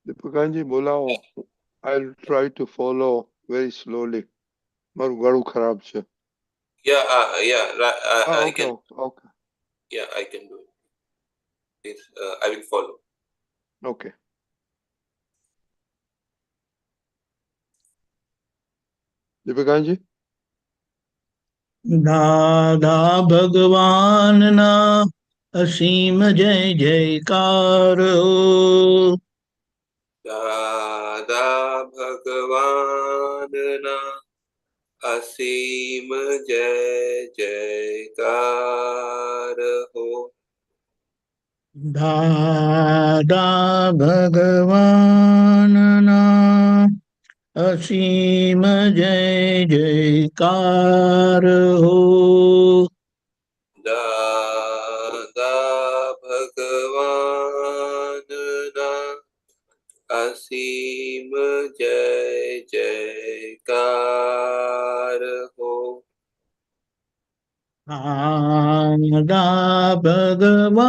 Deepakanandji, બોલાવો. I'll try to follow very slowly. મારું ગળું ખરાબ છે. Yeah, I Okay, can. okay. Yeah, I can do it. Please, I will follow. Okay. Deepakanandji? દાદા ભગવાનના અસીમ જય જયકાર દાદા ભગવાનના અસીમ જય જયકાર હો. દાદા ભગવાનના અસીમ જય જયકાર હો. દાદા ભગવાનના અસીમ જય જયકાર હો. દાદા ભગવાનના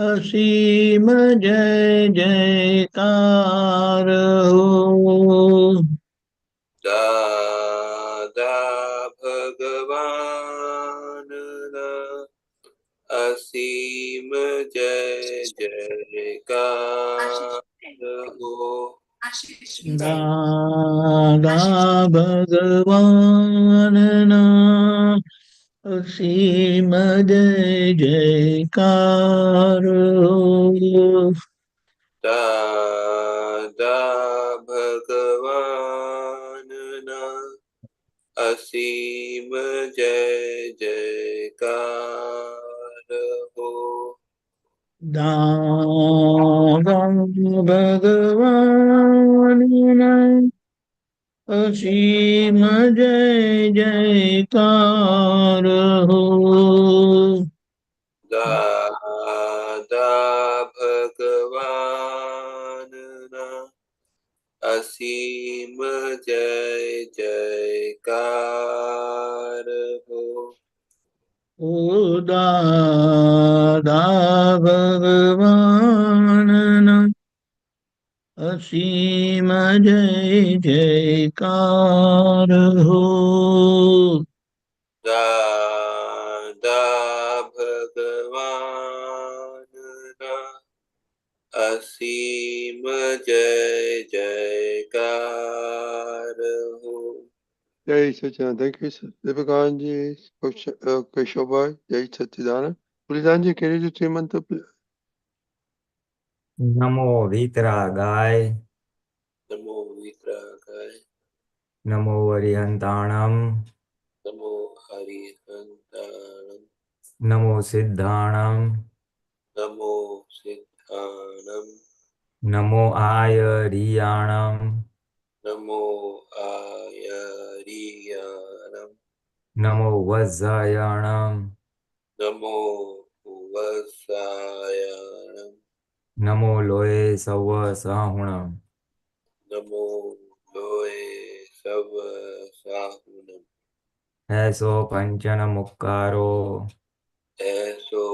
અસીમ જય જયકાર હો. દાદા ભગવાનના અસીમ જય જયકાર હો. દાદા ભગવાનના અસીમ જય જયકાર હો. દાદા ભગવાનના અસીમ જય જયકાર હો. દાદા ભગવાનના અસીમ જય જયકાર હો. દાદા ભગવાનના અસીમ જય જયકાર હો. ઓ દાદા ભગવાનના અસીમ જય જયકાર હો. દાદા ભગવાનના અસીમ જય જયકાર હો. જય સચિદાનંદ. Thank you, sir. Deepakanandji, Keshavbhai, Jai Satchidanand. Pulinanandji, can you do 3 mantra, please? નમો વિતરાગાય નમો વિતરાગાય નમો અરિહંતાણમ નમો હરિહંતાણમ નમો સિદ્ધાણમ નમો સિદ્ધાણમ નમો આયરિયાણમ નમો આયરિયાણમ નમો વજ્જાયણમ નમો વસાયાણમ નમો લોય સવ સાહુણમ નમો લોય સવ સાહુનમ એસો પંચન મુક્કારો એસો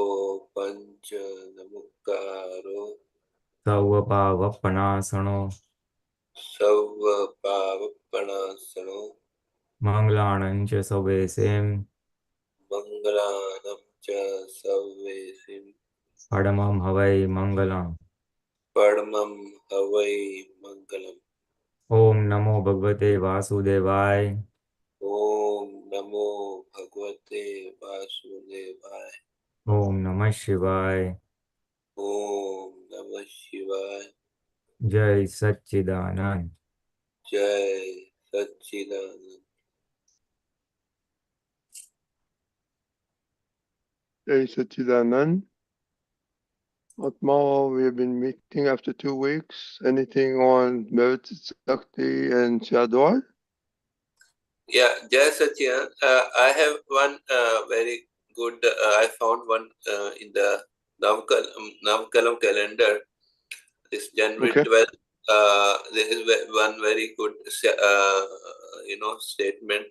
પંચ નમુકારો સવ પાવપનાસણો સવ પાવપણાસણો મંગલાણં ચ સવેસેમ મંગલાનમ ચ સવેસિમ પડમમ હવૈ મંગલમ પરમમ હવૈ મંગલમ. ઓમ નમો ભગવતે વાસુદેવાય ઓમ નમો ભગવતે વાસુદેવાય. ઓમ નમઃ શિવાય ઓમ નમઃ શિવાય. જય સચ્ચિદાનંદ. જય સચ્ચિદાનંદ. Jai Satchidanand. Atma, we have been meeting after 2 weeks. Anything on Vyavasthit Shakti and Syadwad? Yeah, Jai Satchidanand. I have one very good, I found one in the Navkalam calendar. This January Okay. 12th, there is one very good, statement.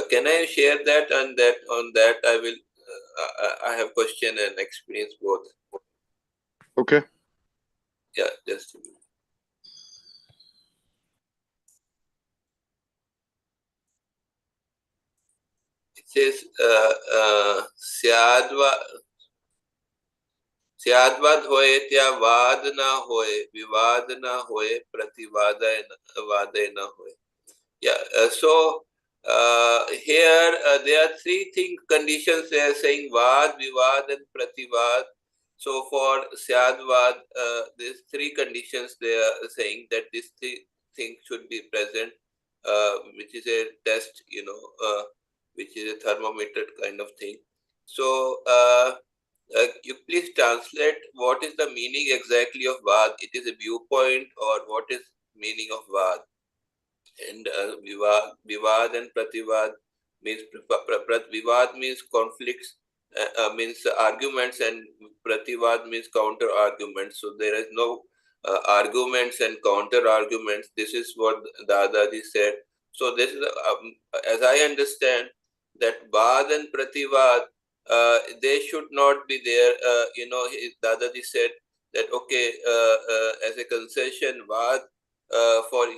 Can I share that? And that on that I will. I have question and experience both. Okay. Yeah, just a minute. It says Syadwad hoye tya vad na hoye, vivad na hoye, Prativad na hoye. Yeah, here there are three conditions they are saying: Vad, Vivad, and Prativad. So for Syadwad, these three conditions they are saying that these three things should be present, which is a test, which is a thermometer kind of thing. So you please translate what is the meaning exactly of Vad. It is a viewpoint, or what is meaning of Vad? And Vivad and Prativad means Vivad means conflicts, means arguments, and Prativad means counter arguments. So there is no arguments and counter arguments. This is what Dadaji said. So this is, as I understand, that Vad and Prativad, they should not be there. Dadaji said that okay, as a concession, Vad for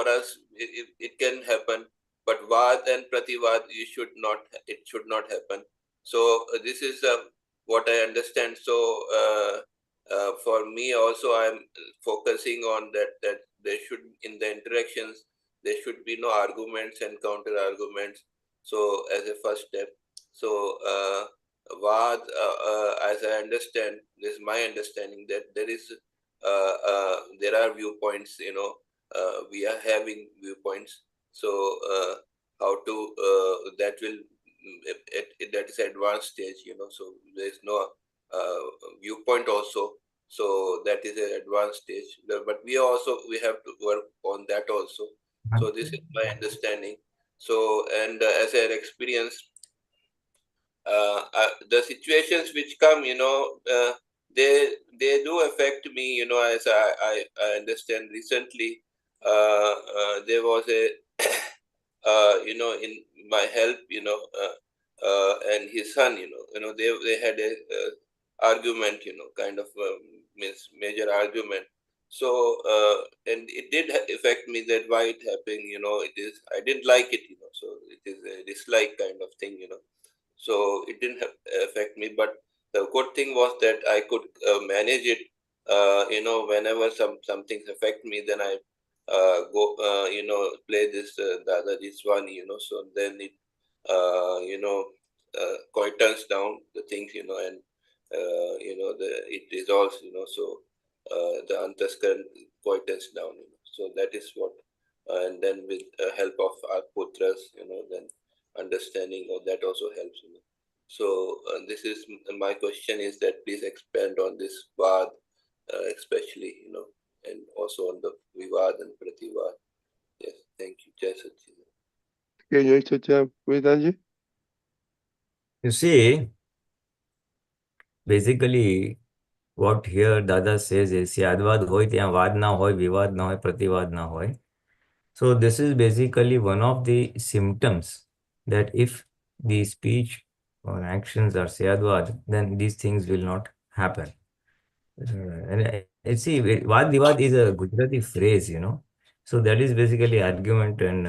us it can happen, but Vad and Prativad it should not happen. So this is what I understand. So for me also, I'm focusing on that there should, in the interactions, there should be no arguments and counter arguments. So as a first step, so Vad, as I understand, this is my understanding, that there are viewpoints, we are having viewpoints. So how to that will that is advanced stage, so there is no viewpoint also. So that is an advanced stage, but we have to work on that also. So this is my understanding. So, and as an experience, the situations which come, they do affect me, as I understand. Recently there was a in my help, and his son, they had a argument, kind of means major argument. So and it did affect me, that why it happened, I didn't like it, so it is a dislike kind of thing, so it didn't affect me. But the good thing was that I could manage it. Whenever some things affect me, then I go, play this Dadaji Swani, so then it, quite turns down the things, and it resolves, so the antaskaran quite turns down, so that is what, and then with help of our putras, then understanding of that also helps, So this is my question, is that please expand on this Vad, especially, and also on the Vivad and Prativad. Yes, thank you. Jai Satchidanand. Okay, Jai Satchidanand. Pulinanandji? You see, basically, what here Dada says is Syadwad hoy tyan vad na hoy, vivad na hoy, prativad na hoy. So this is basically one of the symptoms that if the speech or actions are Syadwad, then these things will not happen. And see, Vad Vivad is a Gujarati phrase, So that is basically argument and,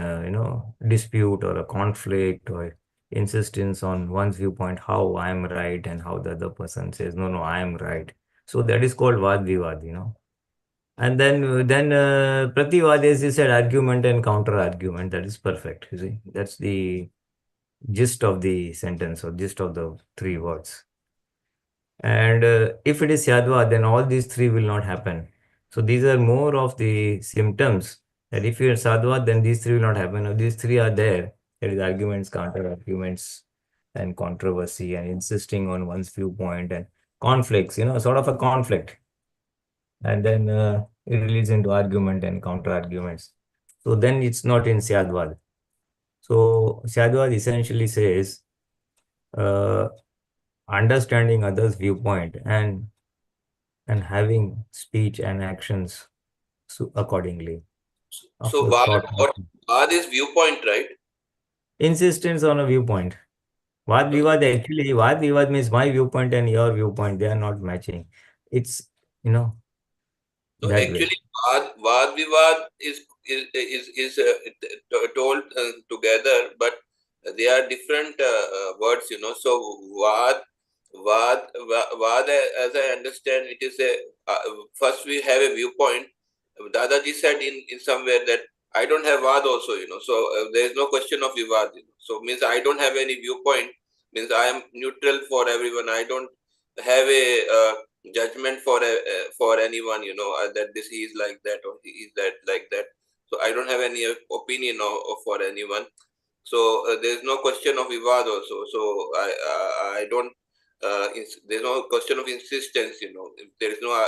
dispute or a conflict or insistence on one's viewpoint, how I am right and how the other person says, no, I am right. So that is called Vad Vivad, And then Prativad, as you said, argument and counter argument. That is perfect. You see, that's the gist of the sentence or gist of the three words. And if it is Syadwad, then all these three will not happen. So these are more of the symptoms that if you are Sadhvat, then these three will not happen. If these three are there, there is arguments, counter arguments, and controversy, and insisting on one's viewpoint, and conflicts, sort of a conflict. And then it leads into argument and counter arguments. So then it's not in Syadwad. So Syadwad essentially says, understanding others' viewpoint and having speech and actions accordingly. So Vad is viewpoint, right? Insistence on a viewpoint. Vad Vivad, actually, Vad Vivad means my viewpoint and your viewpoint. They are not matching. It's, So that way. actually, Vad Vivad is told together, but they are different words, So Vad, as I understand, it is first we have a viewpoint. Dadaji said in somewhere that I don't have Vad also, So there is no question of Vivad, So means I don't have any viewpoint, means I am neutral for everyone. I don't have a judgment for anyone, that this he is like that or he is that like that. So I don't have any opinion for anyone. So there is no question of vivad also. So I don't. There's no question of insistence. If there is no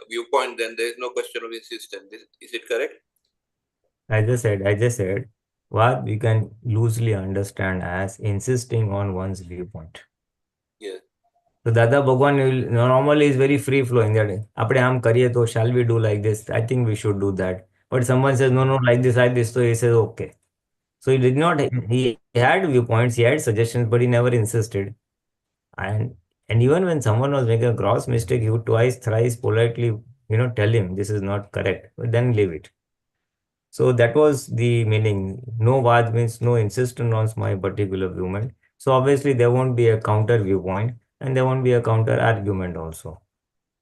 viewpoint, then there is no question of insistence. Is it correct? I just said what we can loosely understand as insisting on one's viewpoint. Yes. So Dada Bhagwan will normally is very free flowing. That apne hum kariye to shall we do like this? I think we should do that. But someone says no, like this, like this. So he says okay. So he did not. He had viewpoints, he had suggestions, but he never insisted. And even when someone was making a gross mistake, he would twice, thrice politely, tell him this is not correct, but then leave it. So that was the meaning. No vad means no insistence on my particular viewpoint. So obviously there won't be a counter viewpoint and there won't be a counter argument also.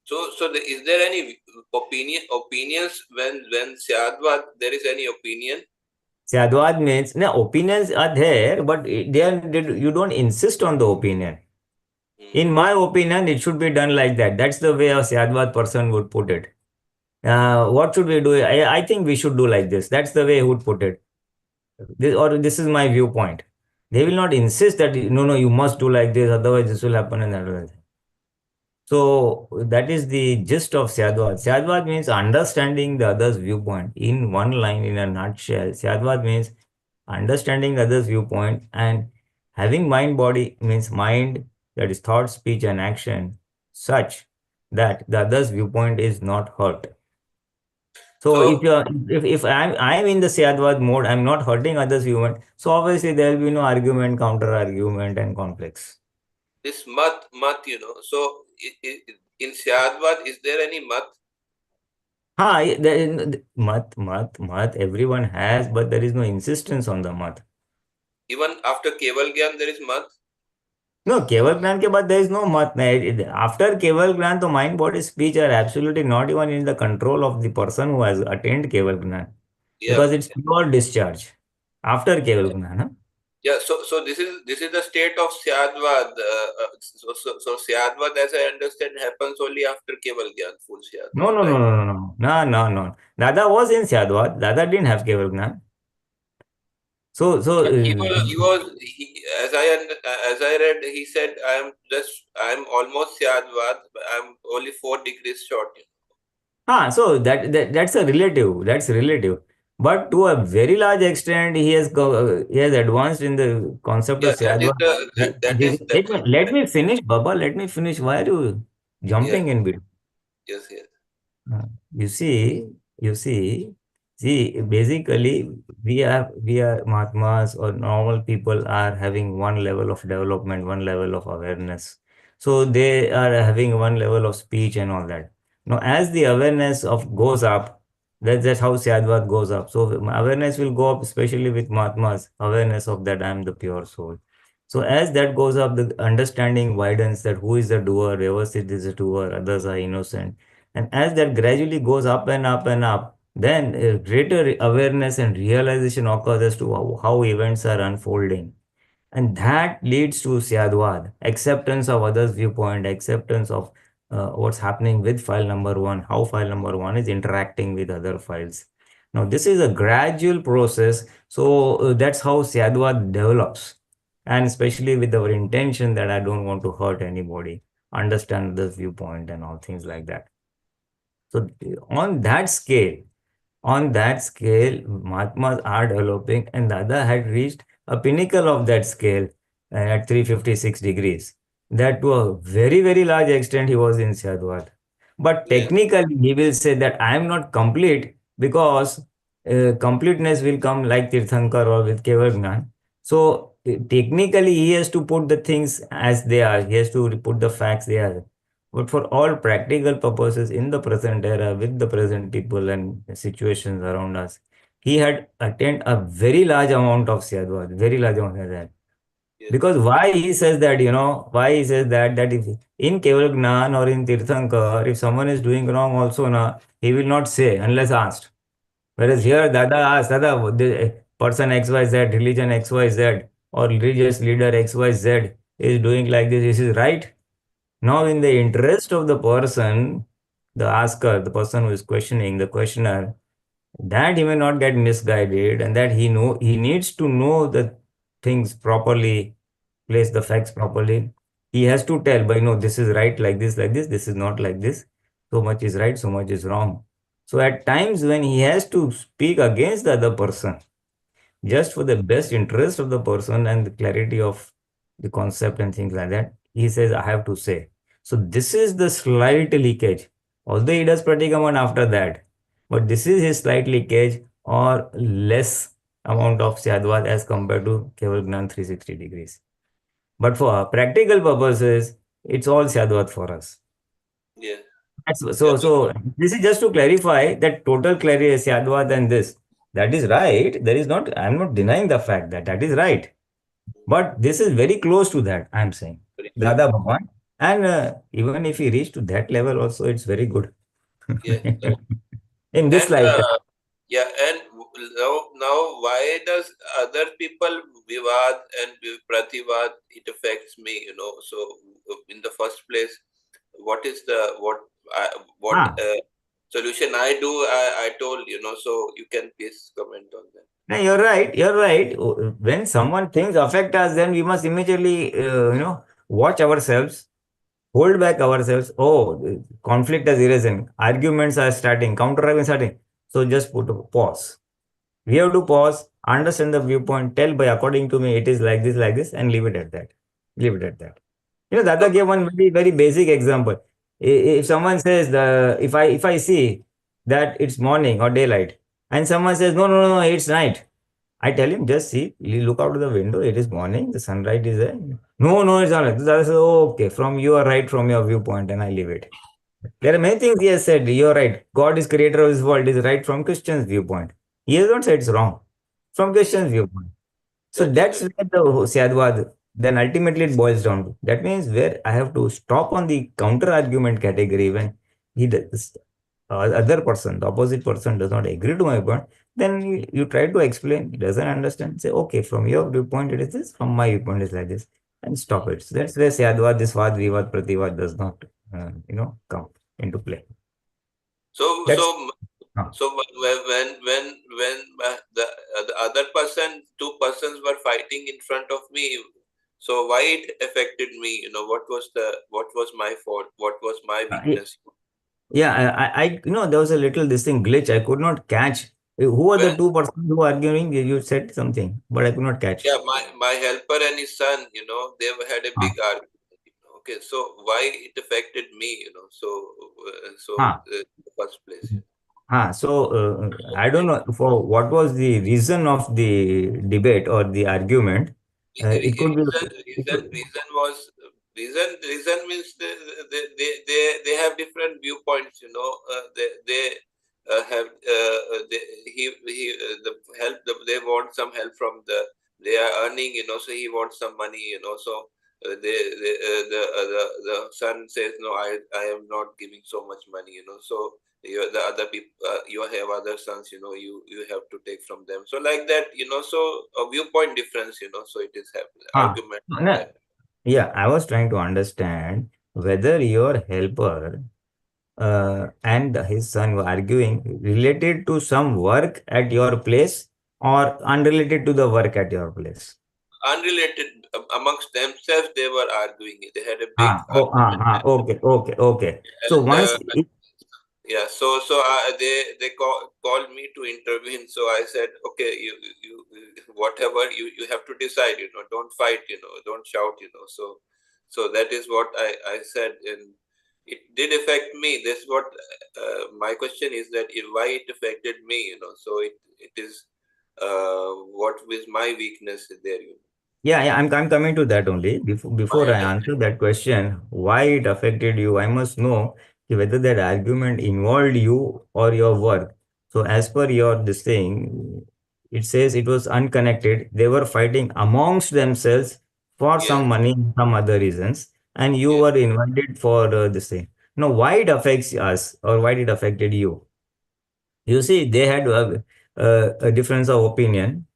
So is there any opinions when Syadwad there is any opinion? Syadwad means opinions are there, but you don't insist on the opinion. In my opinion, it should be done like that. That's the way a Syadwad person would put it. What should we do? I think we should do like this. That's the way he would put it. This is my viewpoint. They will not insist that, no, you must do like this, otherwise this will happen and that will happen. So that is the gist of Syadwad. Syadwad means understanding the other's viewpoint. In one line, in a nutshell, Syadwad means understanding others' viewpoint, and having mind body means mind, that is thought, speech, and action, such that the other's viewpoint is not hurt. So if I'm in the Syadwad mode, I'm not hurting others' viewpoint. So obviously there will be no argument, counter argument, and conflicts. This mat, So in Syadwad, is there any mat? Mat, everyone has, but there is no insistence on the mat. Even after Keval Gyan, there is mat? No, Keval Gyan ke baad there is no mat. After Keval Gyan, the mind, body, speech are absolutely not even in the control of the person who has attained Keval Gyan. Yeah. Because it's pure discharge. After Keval Gyan. Huh? Yeah, so this is the state of Syadwad. So Syadwad, as I understand, happens only after Keval Gyan, full Syadwad. No. Dada was in Syadwad. Dada didn't have Keval Gyan. So as I read, he said, I'm almost Syadwad, but I'm only 4 degrees short. So that's a relative. That's relative. But to a very large extent, he has advanced in the concept of Syadwad. Let me finish, Baba. Let me finish. Why are you jumping in between? Yes. You see, basically, we are Mahatmas or normal people are having one level of development, one level of awareness. So they are having one level of speech and all that. Now, as the awareness of goes up, that's how Syadwad goes up. So awareness will go up, especially with Mahatmas, awareness of that I am the pure soul. So as that goes up, the understanding widens that who is the doer, Vyavasthit is the doer, others are innocent. And as that gradually goes up and up and up, then a greater awareness and realization occurs as to how events are unfolding. And that leads to Syadwad, acceptance of others' viewpoint, acceptance of what's happening with file number one, how file number one is interacting with other files. Now, this is a gradual process. So that's how Syadwad develops. And especially with our intention that I don't want to hurt anybody, understand this viewpoint and all things like that. So on that scale, Mahatmas are developing, and Dada had reached a pinnacle of that scale at 356 degrees. That to a very, very large extent, he was in Syadwad. But technically, he will say that I am not complete because completeness will come like Tirthankar or with Keval Gnan. So technically, he has to put the things as they are. He has to put the facts there. But for all practical purposes in the present era, with the present people and situations around us, he had attained a very large amount of Syadwad, very large amount of that. Yes. Because why he says that, why he says that if in Keval Gnan or in Tirthankar, if someone is doing wrong also, he will not say unless asked. Whereas here, Dada asks, Dada, the person XYZ, religion XYZ, or religious leader XYZ is doing like this is right. Now, in the interest of the person, the asker, the person who is questioning, the questioner, that he may not get misguided, and that he needs to know the things properly, place the facts properly. He has to tell, by no, this is right like this is not like this. So much is right, so much is wrong. So at times when he has to speak against the other person, just for the best interest of the person and the clarity of the concept and things like that, he says, I have to say. So this is the slight leakage. Although he does Pratikaman after that, but this is his slight leakage or less amount of Syadwad as compared to Keval Gnan 360 degrees. But for practical purposes, it's all Syadwad for us. Yeah. So this is just to clarify that total clarity is Syadwad and this. That is right. There is not, I'm not denying the fact that that is right. But this is very close to that, I'm saying. Dada Bhagwan. And even if he reach to that level also, it's very good. Yeah. In this And life. yeah, and now why does other people Vivad and Prativad, it affects me, So in the first place, what is the what solution I do? I told, so you can please comment on that. No, you're right. You're right. When someone things affect us, then we must immediately, watch ourselves, hold back ourselves. Oh, conflict has arisen, arguments are starting, counter arguments starting. So just put a pause. We have to pause, understand the viewpoint, tell by according to me it is like this, and leave it at that. Leave it at that. Dada gave one very, very basic example. If someone says if I see that it's morning or daylight, and someone says no, it's night, I tell him just see, you look out of the window, it is morning, the sunlight is there. No, it's not. Dada says, oh, okay, from you are right from your viewpoint, and I leave it. There are many things he has said. You're right. God is creator of this world is right from Christian's viewpoint. He has not said it's wrong from Christian's viewpoint. So That is that's right. where the Syadwad, then ultimately it boils down to. That means where I have to stop on the counter argument category when he does, other person, the opposite person does not agree to my point, then you try to explain, he doesn't understand, say, okay, from your viewpoint it is this, from my viewpoint it is like this, and stop it. So that's where Syadwad, this Vad, Vivad, Prativad does not, come into play. So That's when the other person, two persons were fighting in front of me, so why it affected me? What was my fault? What was my weakness? Yeah, there was a little this thing glitch. I could not catch. Who are the When two persons who are arguing? You said something, but I could not catch. yeah, my helper and his son, they had a Ah, big argument. Okay, so why it affected me? ah, In the first place. So I don't know for what was the reason of the debate or the argument. It could be. It could, Reason was reason means they have different viewpoints. They have the help. They want some help from they are earning. So he wants some money. So the son says no. I am not giving so much money. So the other people, you have other sons, you have to take from them, so like that, so a viewpoint difference, so it is ah, argument like no, that. yeah, I was trying to understand whether your helper and his son were arguing related to some work at your place or unrelated to the work at your place. Unrelated, amongst themselves they were arguing, they had a big argument. Okay. So And once, yeah, so they called me to intervene. So I said, okay, you whatever you have to decide. Don't fight. Don't shout. So that is what I said, and it did affect me. That's what my question is, that why it affected me. So it is what was my weakness there. Yeah, I'm coming to that only. Before I answer that question, why it affected you, I must know whether that argument involved you or your work. So as per your this thing, it says it was unconnected. They were fighting amongst themselves for Yes, some money, some other reasons, and you yes. were invited for this thing. Now, why it affects us or why it affected you? You see, they had a difference of opinion.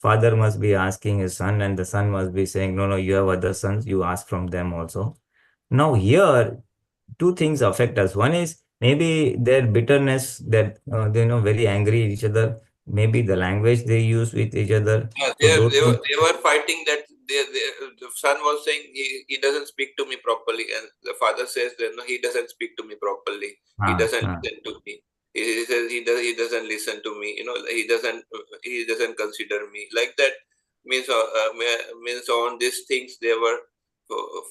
Father must be asking his son, and the son must be saying, no, no, you have other sons, you ask from them also. Now, here, two things affect us. One is maybe their bitterness, that they very angry at each other, maybe the language they use with each other. Yeah, So, those things. they were fighting that the son was saying he doesn't speak to me properly, and the father says that no, he doesn't speak to me properly. He Ah, doesn't ah. listen to me. He says he doesn't listen to me. He doesn't consider me like that. Means on these things they were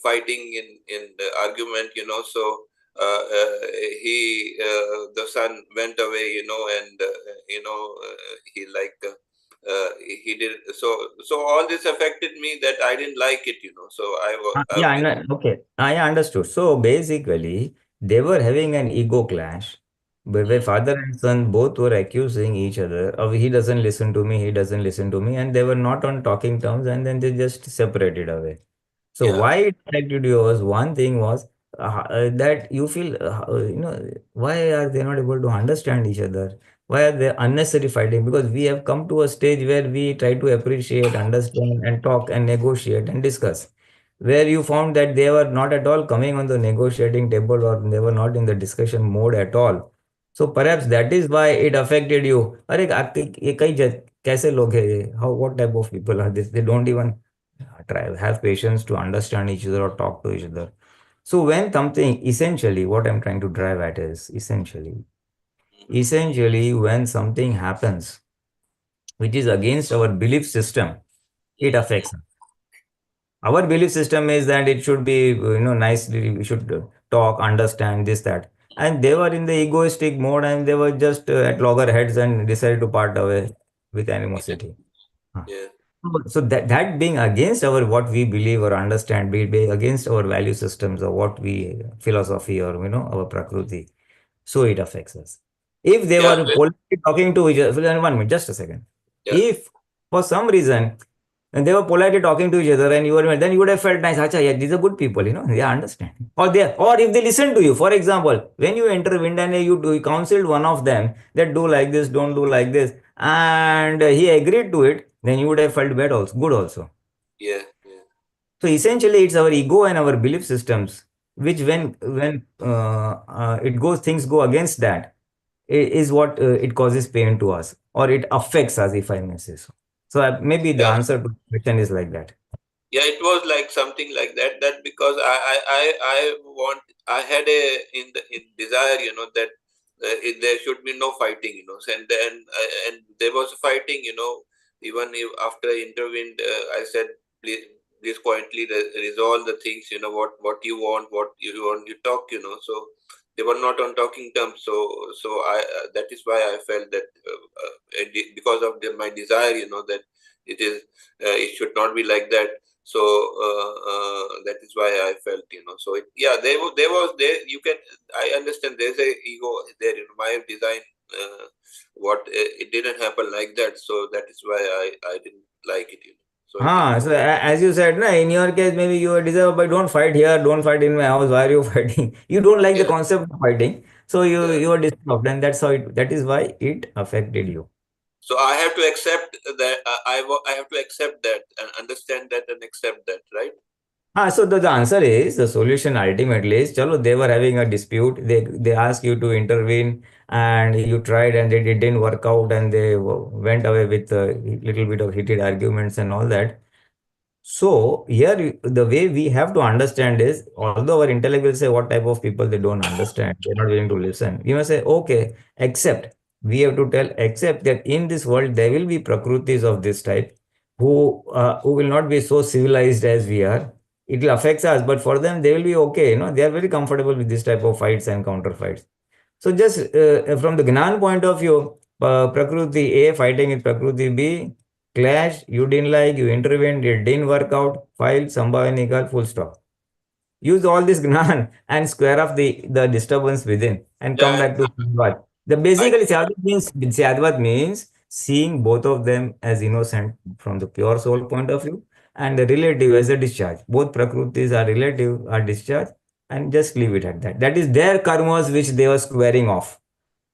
fighting in the argument. So the son went away. And he like. He did so all this affected me that I didn't like it, so Yeah, I know. Okay, I understood. So basically, they were having an ego clash, where mm, father and son both were accusing each other of he doesn't listen to me, he doesn't listen to me, and they were not on talking terms, and then they just separated away. So yeah, why it affected you was one thing was that you feel why are they not able to understand each other? Why are they unnecessary fighting? Because we have come to a stage where we try to appreciate, understand, and talk and negotiate and discuss. Where you found that they were not at all coming on the negotiating table or they were not in the discussion mode at all. So mm, perhaps that is why it affected you. अरे ये कई कैसे लोग हैं ये? How what type of people are this? They don't even try have patience to understand each other or talk to each other. So when something essentially what I'm trying to drive at is essentially when something happens which is against our belief system, it mm, affects us. Our belief system is that it should be nicely, we should talk, understand this that, and they were in the egoistic mode and they were just at loggerheads and decided to part away with yeah, animosity. Huh. yeah, So that being against our what we believe or understand, be against our value systems or what we philosophy or our prakriti, so it affects us. If they yeah, were politely talking to each other, 1 minute, just a second. yeah, If for some reason and they were politely talking to each other and you were then you would have felt nice. Acha, yeah, these are good people, they understand. Or if they listen to you, for example, when you intervened and you counseled one of them that do like this, don't do like this, and he agreed to it, then you would have felt bad also, good also. yeah, yeah, So essentially, it's our ego and our belief systems, which when it goes things go against that, is what it causes pain to us, or it affects us, if I may say so. So maybe the yeah. answer to the question is like that. Yeah, it was like something like that. That because I had a in desire, that there should be no fighting, and there was fighting, even if after I intervened, I said, please quietly resolve the things, what you want, you talk, so they were not on talking terms. So I that is why I felt that because of my desire, that it should not be like that. So that is why I felt, so yeah, there was there you can I understand there's a ego there, my design, what it didn't happen like that, so that is why I didn't like it, so I didn't So go. as you said, na, in your case, maybe you are desire, but don't fight here, don't fight in my house. Why are you fighting? You don't like the Yeah, concept of fighting, so yeah. you are disturbed, and that is why it affected you. So I have to accept that, I have to accept that and understand that and accept that, right? So the answer is the solution ultimately is chalo, they were having a dispute. They asked you to intervene and you tried and it didn't work out and they went away with a little bit of heated arguments and all that. So here the way we have to understand is although our intellect will say what type of people they don't understand, they're not willing to listen. You must say, okay, accept. We have to tell, accept that in this world there will be prakrutis of this type who will not be so civilized as we are. It will affect us, but for them they will be okay. They are very comfortable with this type of fights and counter fights. So just from the Gnan point of view, Prakriti A fighting with Prakriti B, clash, you didn't like, you intervened, it didn't work out, file, sambhavanika, full stop. Use all this Gnan and square off the disturbance within and come Yeah, back to Syadwad. The I basically Syadwad means seeing both of them as innocent from the pure soul point of view and the relative as a discharge. Both prakrutis are relative, are discharged, and just leave it at that. That is their karmas which they were squaring off.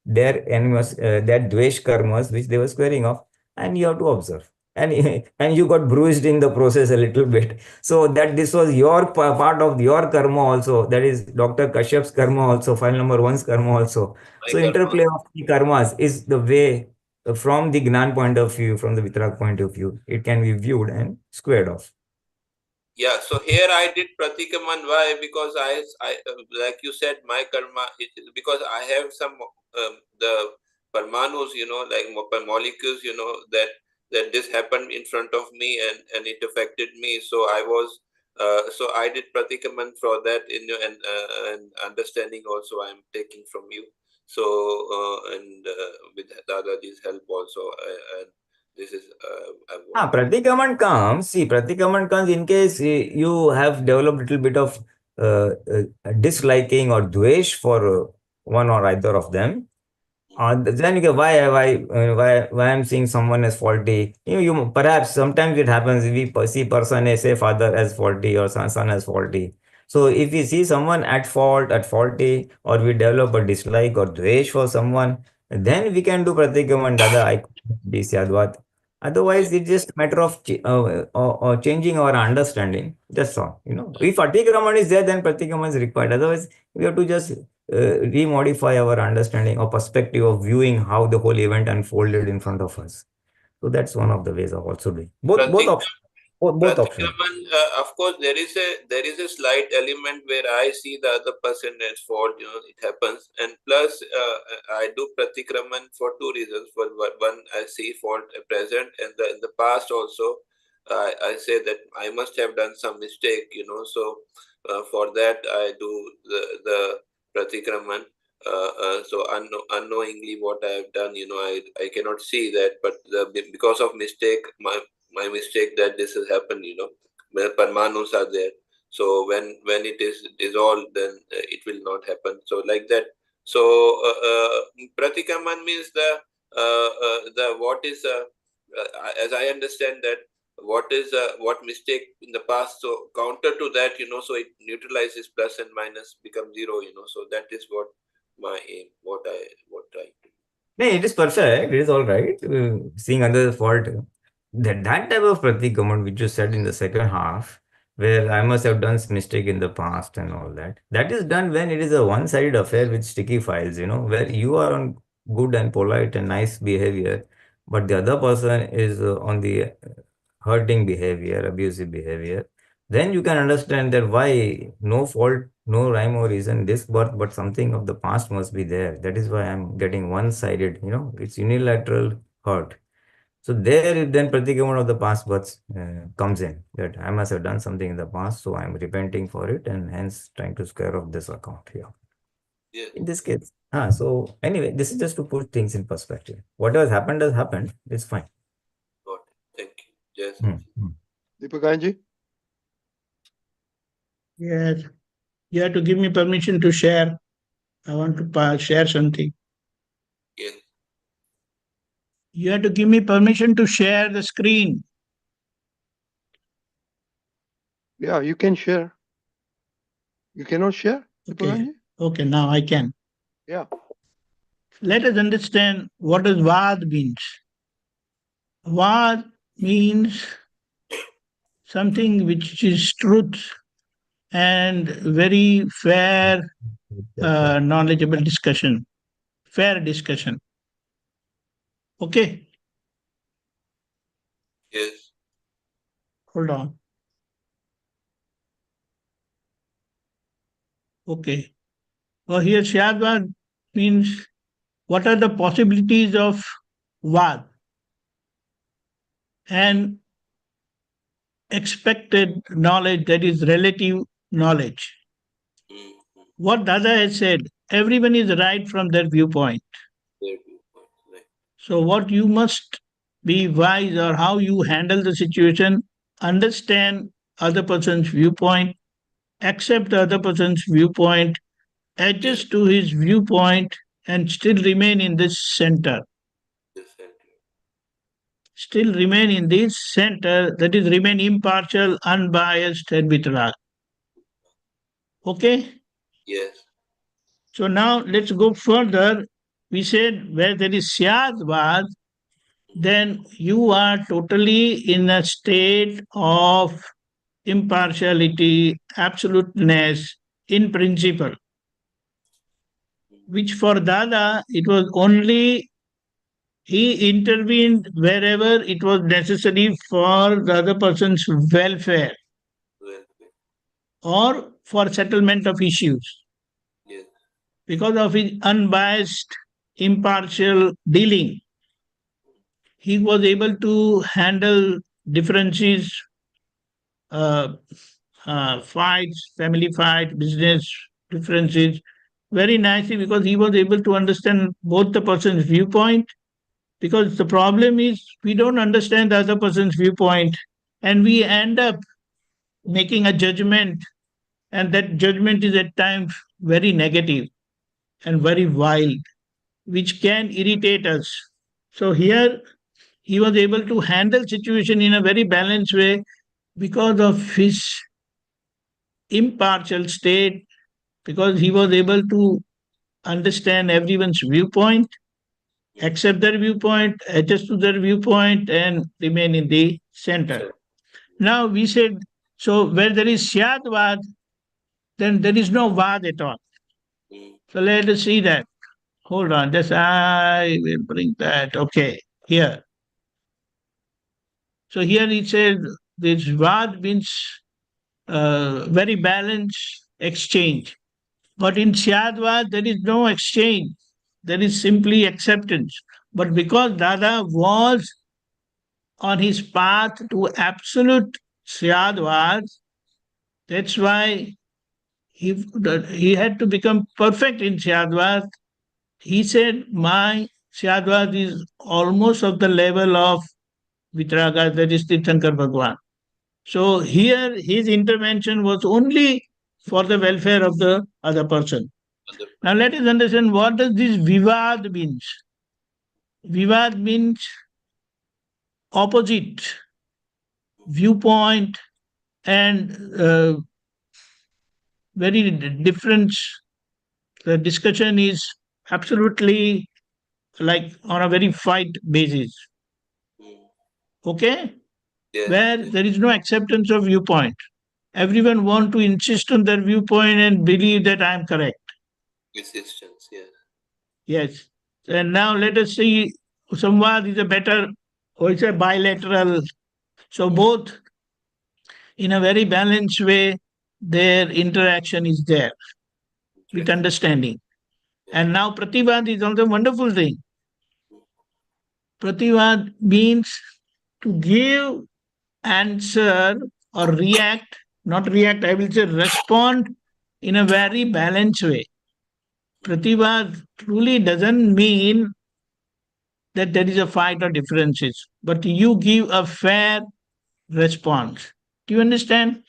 Their enemies, their dvesh karmas which they were squaring off, and you have to observe. And, and you got bruised in the process a little bit. So that this was your part of your karma also. That is Dr. Kashyap's karma also, file number one's karma also. my So karma. interplay of the karmas is the way from the Gnan point of view, from the Vitrag point of view, it can be viewed and squared off. Yeah, so here I did Pratikaman. Why? Because like you said, my karma, because I have some, the Parmanus, like molecules, that this happened in front of me and it affected me. So so I did Pratikaman for that, and understanding also I'm taking from you. So, with Dadaji's help also, and this is, Pratikaman comes in case you have developed a little bit of disliking or dvesh for one or either of them. Then you go, why I'm seeing someone as faulty? You perhaps sometimes it happens we see person as a father as faulty or son as faulty. So if we see someone at fault, at faulty, or we develop a dislike or dvesh for someone, then we can do Pratikaman, Dada, I could be Syadwad. Otherwise, it's just a matter of changing our understanding. That's all. If Pratikaman is there, then Pratikaman is required. Otherwise, we have to just remodify our understanding or perspective of viewing how the whole event unfolded in front of us. So that's one of the ways of also doing both options. Both options. Pratikaman, of course, there is a slight element where I see the other person as fault. It happens, and plus, I do Pratikraman for two reasons. For one, I see fault present, and in the past also, I say that I must have done some mistake. So for that I do the Pratikraman. So unknowingly what I have done, I cannot see that, but because of mistake, my mistake that this has happened, where Parmanus are there. So when it is dissolved, then it will not happen. So like that. So Pratikaman means the what is as I understand that what mistake in the past. So counter to that, so it neutralizes plus and minus become zero. So that is what my aim. What I do. No, it is perfect. It is all right. Seeing under the fault. That type of Pratikaman which you said in the second half, where I must have done mistake in the past and all that. That is done when it is a one-sided affair with sticky files, where you are on good and polite and nice behavior, but the other person is on the hurting behavior, abusive behavior. Then you can understand that why no fault, no rhyme or reason this birth, but something of the past must be there. That is why I'm getting one-sided, it's unilateral hurt. So there then Pratikaman of the past births comes in, that I must have done something in the past, so I'm repenting for it and hence trying to square off this account here. Yeah. In this case. So anyway, this is just to put things in perspective. Whatever has happened, it's fine. Got it. Thank you. Yes. Deepakanandji? Yes. You have to give me permission to share. I want to share something. Yes. You have to give me permission to share the screen. Yeah, you can share. You cannot share, Deepakanandji? Okay, now I can. Yeah. Let us understand what does Vad means. Vad means something which is truth and very fair, knowledgeable discussion. Fair discussion. Okay? Yes. Hold on. Okay. Well, here Syadwad means what are the possibilities of Vad and expected knowledge, that is relative knowledge. Mm-hmm. What Dada has said, everyone is right from their viewpoint. Their viewpoint, right. So what you must be wise, or how you handle the situation, understand other person's viewpoint, accept the other person's viewpoint, adjust to his viewpoint, and still remain in this center. Still remain in this center, that is, remain impartial, unbiased, and with wrath. Okay? Yes. So now let's go further. We said where there is Syadwad, then you are totally in a state of impartiality, absoluteness in principle, which for Dada, it was only he intervened wherever it was necessary for the other person's welfare or for settlement of issues. Yes. Because of his unbiased, impartial dealing, he was able to handle differences, fights, family fights, business differences very nicely, because he was able to understand both the person's viewpoint. Because the problem is we don't understand the other person's viewpoint, and we end up making a judgment, and that judgment is at times very negative and very wild, which can irritate us. So here he was able to handle situation in a very balanced way because of his impartial state, because he was able to understand everyone's viewpoint, accept their viewpoint, adjust to their viewpoint, and remain in the center. Now we said, so where there is Syadwad, then there is no Vad at all. So let us see that. Hold on, just I will bring that. Okay, here. So here it says this Vad means very balanced exchange. But in Syadwad, there is no exchange. There is simply acceptance. But because Dada was on his path to absolute Syadwad, that's why he had to become perfect in Syadwad. He said, my Syadwad is almost of the level of Vitraga, that is Tirthankar Bhagwan. So here his intervention was only for the welfare of the other person. Now let us understand what does this Vivad means. Vivad means opposite viewpoint and very different. The discussion is absolutely like on a very fight basis. Okay? Yes. Where there is no acceptance of viewpoint. Everyone want to insist on their viewpoint and believe that I am correct. Insistence, yes. Yes. And now let us see, Samvad is a better, or it's a bilateral. So both in a very balanced way, their interaction is there with understanding. And now Prativad is also a wonderful thing. Prativad means to give answer or react, not react, I will say respond in a very balanced way. Prativad truly doesn't mean that there is a fight or differences, but you give a fair response. Do you understand?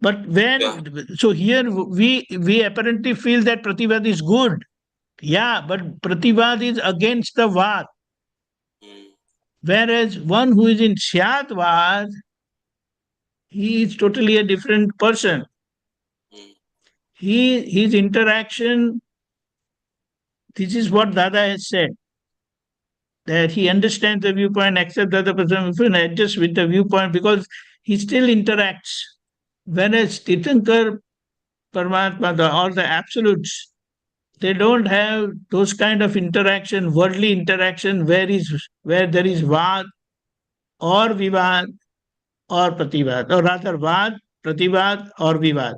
But when so here we apparently feel that Prativad is good. Yeah, but Prativad is against the Vad. Whereas one who is in Syadwad, he is totally a different person. His interaction, this is what Dada has said, that he understands the viewpoint, accepts the other person's viewpoint, adjusts with the viewpoint because he still interacts. Whereas Tirthankar, Paramatma, all the absolutes, they don't have those kind of interaction, worldly interaction, where there is Vad or Vivad or Prativad, or rather Vad, Prativad or Vivad.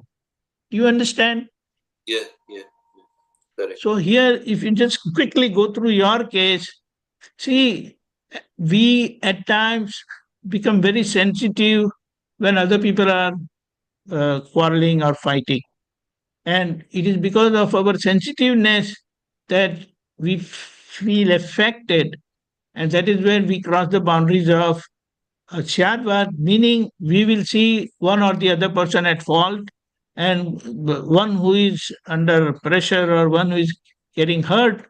Do you understand? Yeah. Correct. So here, if you just quickly go through your case, see, we at times become very sensitive when other people are quarreling or fighting. And it is because of our sensitiveness that we feel affected And that is where we cross the boundaries of Syadwad, meaning we will see one or the other person at fault, and one who is under pressure or one who is getting hurt,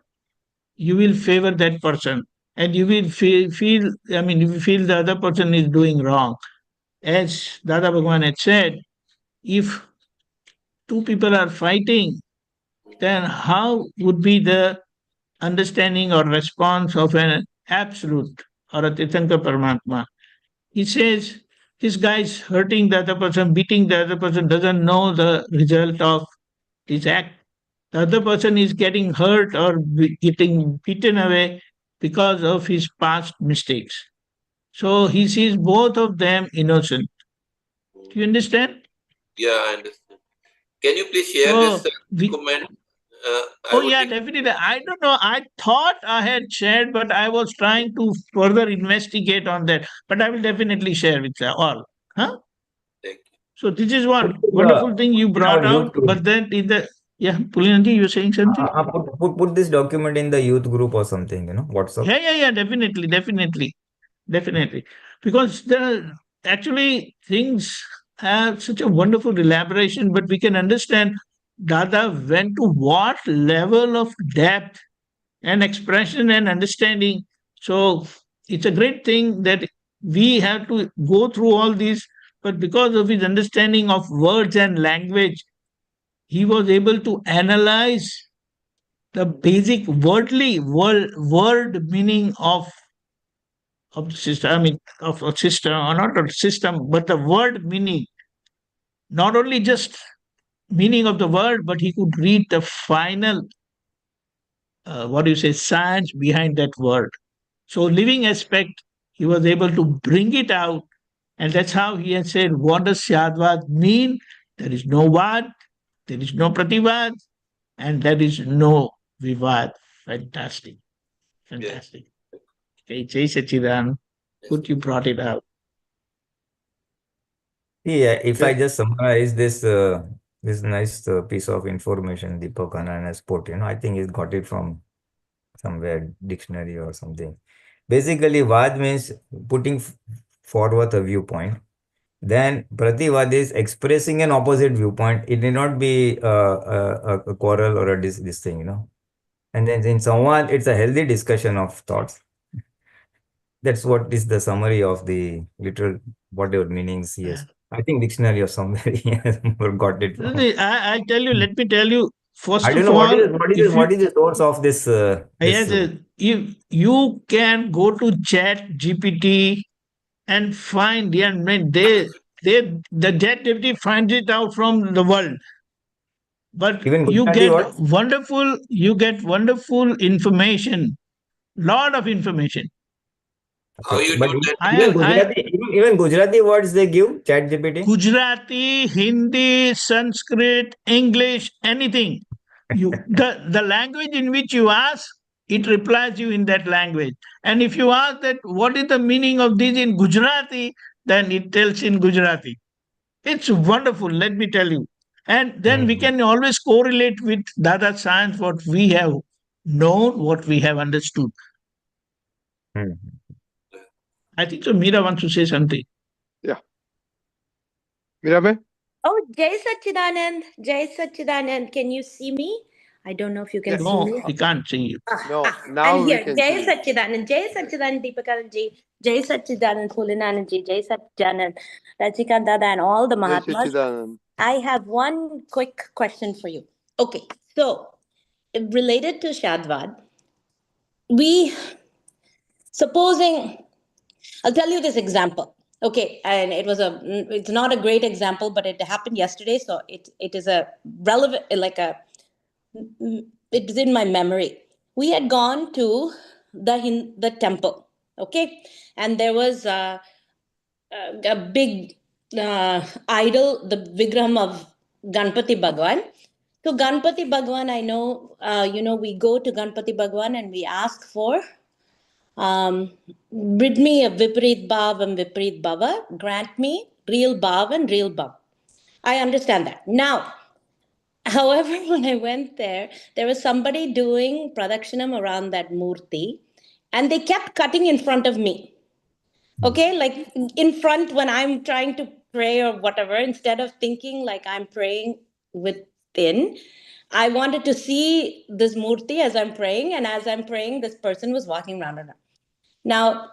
you will favor that person. And you will feel you will feel the other person is doing wrong. As Dada Bhagwan had said, if two people are fighting, then how would be the understanding or response of an absolute or a Tirthankar Paramatma? He says, this guy is hurting the other person, beating the other person, doesn't know the result of his act. The other person is getting hurt or getting beaten away because of his past mistakes. So he sees both of them innocent. Do you understand? Yeah, I understand. Can you please share this document? Oh, yeah, definitely. I don't know. I thought I had shared, but I was trying to further investigate on that. But I will definitely share with you all. Huh? Thank you. So this is one Put wonderful thing you in our brought youth out. group. But then in the Pulinanandji, you were saying something? Put this document in the youth group or something, WhatsApp. Yeah, definitely. Because actually things have such a wonderful elaboration, but we can understand Dada went to what level of depth and expression and understanding. So it's a great thing that we have to go through all these, but because of his understanding of words and language, he was able to analyze the basic word meaning of the system. Of a system, or not a system, but the word meaning. Not only just meaning of the word, but he could read the final, science behind that word. So, living aspect, he was able to bring it out. And that's how he has said, what does Syadwad mean? There is no Vad, there is no Prativad, and there is no Vivad. Fantastic. Yeah. Okay, Jai Sachidan, good you brought it out. Yeah, if I just summarize this nice piece of information Deepakanand has put, I think he's got it from somewhere dictionary or something. Basically, Vad means putting forward a viewpoint. Then Prativad is expressing an opposite viewpoint. It may not be a quarrel or this thing, And then in Samvad, it's a healthy discussion of thoughts. That's what is the summary of the literal whatever meanings he has. I think dictionary or somewhere he has got it from. I tell you, let me tell you, first I don't of know all, what is the source of this. yes, if you can go to Chat GPT and find, the Chat GPT finds it out from the world. But even you Gujarati get words? wonderful information, lot of information. How you But do that? even Gujarati words they give Chat GPT. Gujarati, Hindi, Sanskrit, English, anything. The language in which you ask, it replies you in that language. And if you ask that what is the meaning of this in Gujarati, then it tells in Gujarati. It's wonderful, let me tell you. And then we can always correlate with Dada science, what we have known, what we have understood. I think so. Meera wants to say something. Yeah. Meera, oh, Jai Sachidanand. Jai Sachidanand. Can you see me? I don't know if you can see No, me. we can't see you. No, now I'm we here. can Jai see you. Sachidanand. Jai Sachidanand Deepakanandji. Jai Sachidanand Pulinanandji. Jai Sachidanand Rajikant Dada and all the Jai Mahatmas. Sachidanand. I have one quick question for you. Okay, so related to Syadwad, supposing, I'll tell you this example. Okay, and it's not a great example, but it happened yesterday, so it is a relevant, it's in my memory. We had gone to the temple, okay, and there was a big idol, the Vigraham of Ganpati Bhagwan. So Ganpati Bhagwan, I know, we go to Ganpati Bhagwan and we ask for, rid me of Viparit Bhav and Viparit Bhava, grant me real Bhav and real Bhav. I understand that. Now, however, when I went there was somebody doing Pradakshinam around that Murti, and they kept cutting in front of me. Okay, like in front when I'm trying to pray or whatever, instead of thinking like I'm praying within, I wanted to see this murti as I'm praying, and as I'm praying, this person was walking round and round. Now,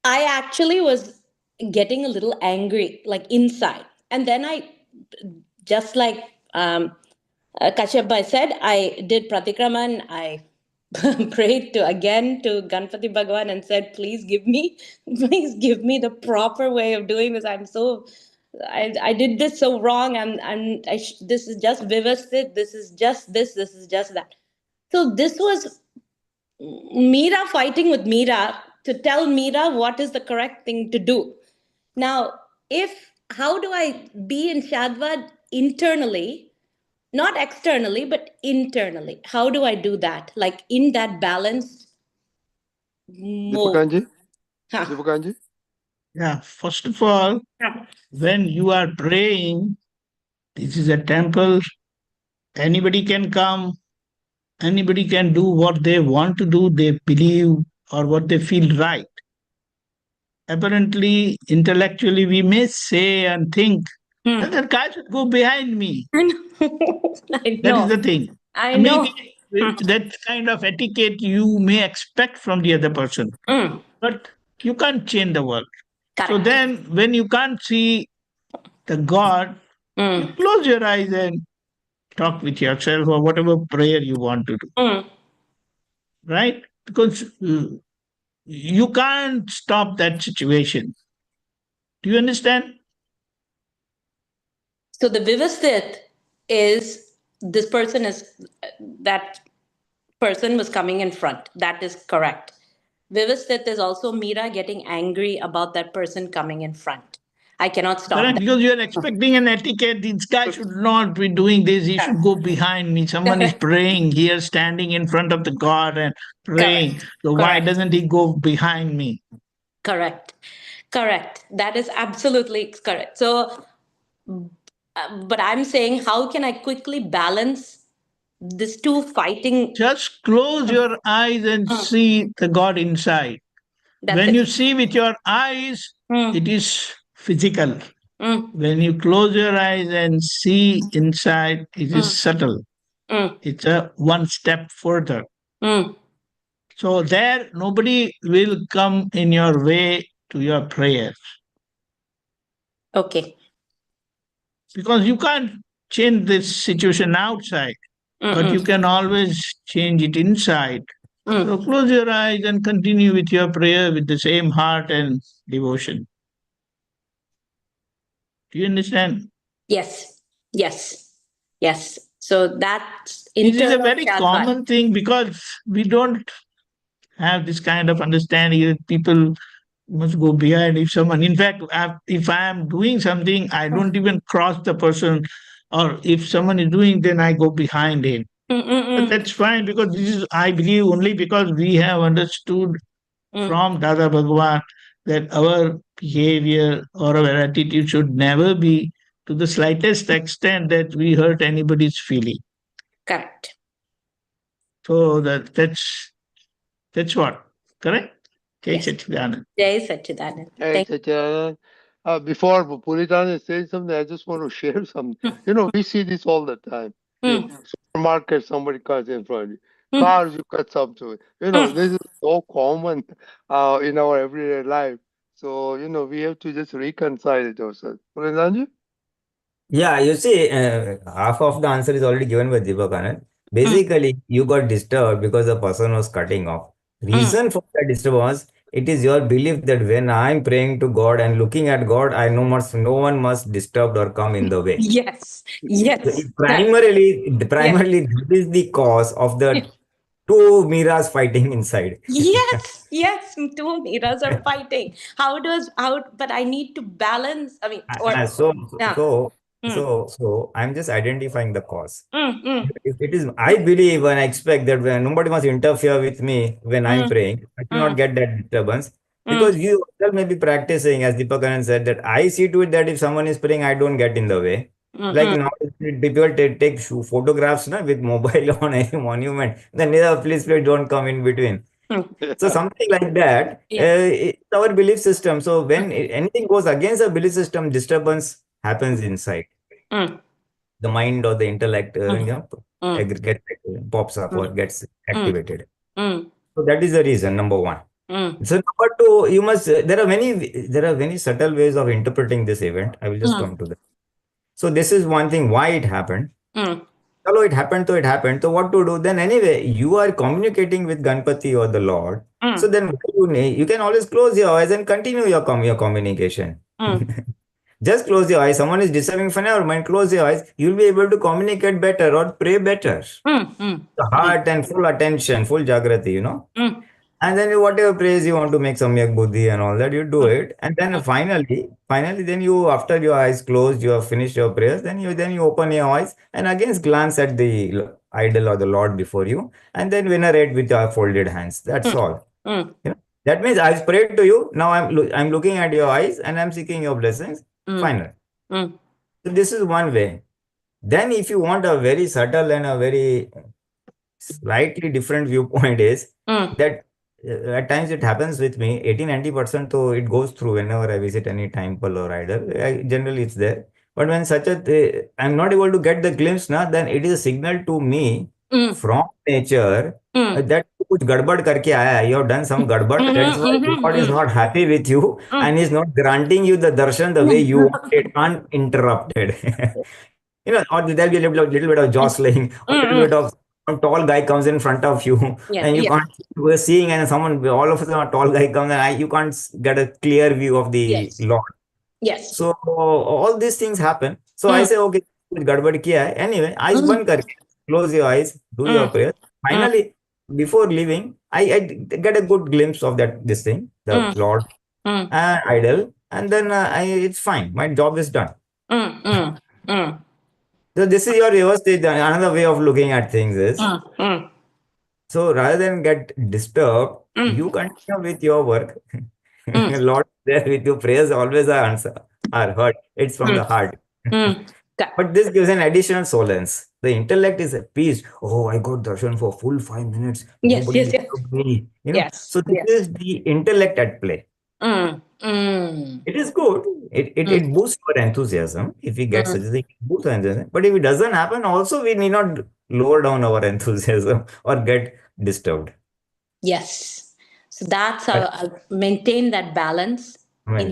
I actually was getting a little angry, like inside. And then I, just like Kashyap Bhai said, I did pratikraman. I prayed to Ganpati Bhagwan and said, please please give me the proper way of doing this. I did this so wrong. This is just Vyavasthit. This is just this is just that. So this was Meera fighting with Meera to tell Meera what is the correct thing to do. Now, how do I be in Syadwad internally, not externally, but internally? How do I do that? Like in that balanced mode. Deepakanandji? Huh. Deepakanandji? Yeah, first of all, when you are praying, this is a temple, anybody can come, anybody can do what they want to do, they believe, or what they feel right. Apparently, intellectually, we may say and think that the guy should go behind me. I know. That is the thing. I know. Maybe that kind of etiquette you may expect from the other person, but you can't change the world. Correct. So then, when you can't see the God, you close your eyes and talk with yourself or whatever prayer you want to do. Right? Because you can't stop that situation. Do you understand? So the Vyavasthit is that person was coming in front. That is correct. Vyavasthit is also Meera getting angry about that person coming in front. I cannot stop Correct, that. because you are expecting an etiquette. This guy should not be doing this. He should go behind me. Someone is praying here, standing in front of the God and praying. Correct. So why doesn't he go behind me? Correct. That is absolutely correct. So, but I'm saying, how can I quickly balance these two fighting? Just close your eyes and see the God inside. When you see with your eyes, it is physical. When you close your eyes and see inside, it is subtle. It's a one step further. So there, nobody will come in your way to your prayers. Okay. Because you can't change this situation outside, but you can always change it inside. So close your eyes and continue with your prayer with the same heart and devotion. Do you understand? Yes. So that's it is a very common thing because we don't have this kind of understanding that people must go behind if someone. In fact, if I am doing something, I don't even cross the person, or if someone is doing, then I go behind him. But that's fine because this is, I believe, only because we have understood from Dada Bhagwan that our behavior or our attitude should never be to the slightest extent that we hurt anybody's feeling. Correct. So that's what, correct? Jai Satchidanand. Jai Satchidanand. Hey, Satchidanand. Before Pulinanandji says something, I just want to share something. We see this all the time. Supermarket, somebody cuts in front of you. Cars, you cut something. This is so common in our everyday life. So, we have to just reconcile it ourselves. Pulinanandji? Yeah, you see, half of the answer is already given by Deepakanand. Basically, you got disturbed because the person was cutting off. Reason for that disturbance, it is your belief that when I'm praying to God and looking at God, no one must disturb or come in the way. Yes. So primarily, that is the cause of the two Meeras fighting inside. Yes, two Meeras are fighting. But I need to balance. I mean, So I'm just identifying the cause. It is, I believe and I expect that when nobody must interfere with me when I'm praying, I should not get that disturbance. Because you yourself may be practicing, as Deepakanand said, that I see to it that if someone is praying, I don't get in the way. Like now, people take photographs with mobile on any monument, then please don't come in between. So something like that, it's our belief system. So when anything goes against the belief system, disturbance happens inside. The mind or the intellect, gets, pops up or gets activated. So that is the reason, number one. So number two, you must. There are many subtle ways of interpreting this event. I will just come to that. So this is one thing why it happened. Hello, it happened, so it happened. So what to do? Then anyway, you are communicating with Ganpati or the Lord. So then you can always close your eyes and continue your communication. Just close your eyes. Someone is disturbing for your mind, close your eyes. You'll be able to communicate better or pray better. The heart and full attention, full jagrati, And then whatever praise you want to make samyak buddhi and all that, you do it. And then finally, then you, after your eyes closed, you have finished your prayers, then you open your eyes and again glance at the idol or the Lord before you, and then venerate with your folded hands. That's all. That means I've prayed to you. Now I'm looking at your eyes and I'm seeking your blessings. Final. So this is one way. Then if you want a very subtle and a very slightly different viewpoint is that at times it happens with me 80-90%, so it goes through whenever I visit any temple or idol. Generally it's there, but when I'm not able to get the glimpse then it is a signal to me from nature that kuch gadbad karke aaya, you have done some gadbad. That's why God is not happy with you and is not granting you the darshan the way you want it, uninterrupted. Or there'll be a little bit of jostling, or a little bit of a tall guy comes in front of you and you can't, we're seeing, and someone, all of a sudden a tall guy comes and you can't get a clear view of the Lord. So all these things happen. So I say, okay, gadbad kiya hai. Anyway, eyes band karke, close your eyes, do your prayer. Finally, before leaving, I get a good glimpse of this thing, the Lord and idol, and then it's fine. My job is done. So this is your Vyavasthit. Another way of looking at things is, so rather than get disturbed, you continue with your work. Lord there with you, prayers always are heard. It's from the heart. But this gives an additional solace. The intellect is at peace. Oh, I got darshan for full 5 minutes. Nobody disturbed me. So this is the intellect at play. It is good. It boosts our enthusiasm. If we get such a thing, it boosts our enthusiasm. But if it doesn't happen, also we need not lower down our enthusiasm or get disturbed. Yes. So that's how I'll maintain that balance. And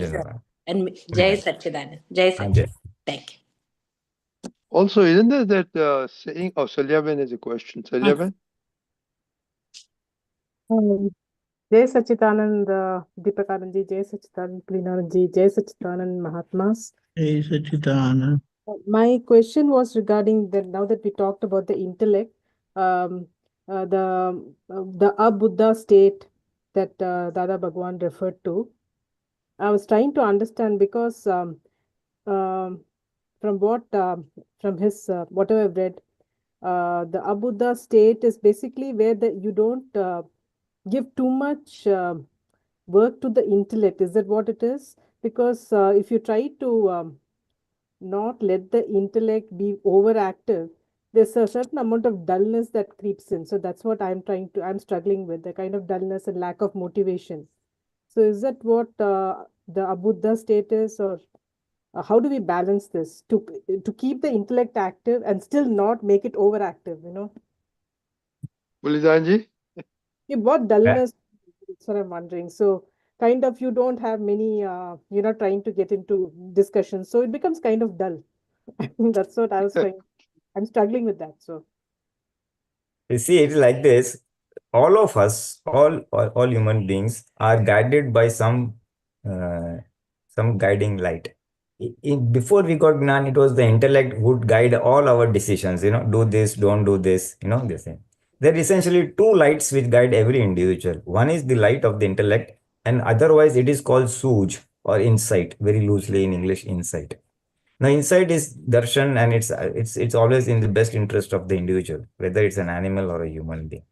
Jai Satchidanand. Jai Satchidanand. Thank you. Also, isn't there that saying? Oh, Salyaben has a question. Salyaben? Jai Satchidanand, Deepakanandji, Jai Satchidanand Pulinanandji, Jai Satchidanand Mahatmas. Jai Satchidanand. My question was regarding now that we talked about the intellect, the Buddha state that Dada Bhagwan referred to. I was trying to understand because from his whatever I've read, the Abuddha state is basically where you don't give too much work to the intellect. Is that what it is? Because if you try to not let the intellect be overactive, there's a certain amount of dullness that creeps in. So that's what I'm struggling with, the kind of dullness and lack of motivation. So is that what the Abuddha state is, or how do we balance this to keep the intellect active and still not make it overactive, Pulinanandji? What dullness, that's what I'm wondering. So kind of you don't have many, you're not trying to get into discussions. So it becomes kind of dull. That's what I was trying. I'm struggling with that. So you see, it's like this. All of us, all human beings are guided by some guiding light. Before we got Gnan, it was the intellect would guide all our decisions, do this, don't do this, this thing. There are essentially two lights which guide every individual. One is the light of the intellect, and otherwise it is called Suj or insight, very loosely in English, insight. Now, insight is darshan, and it's always in the best interest of the individual, whether it's an animal or a human being.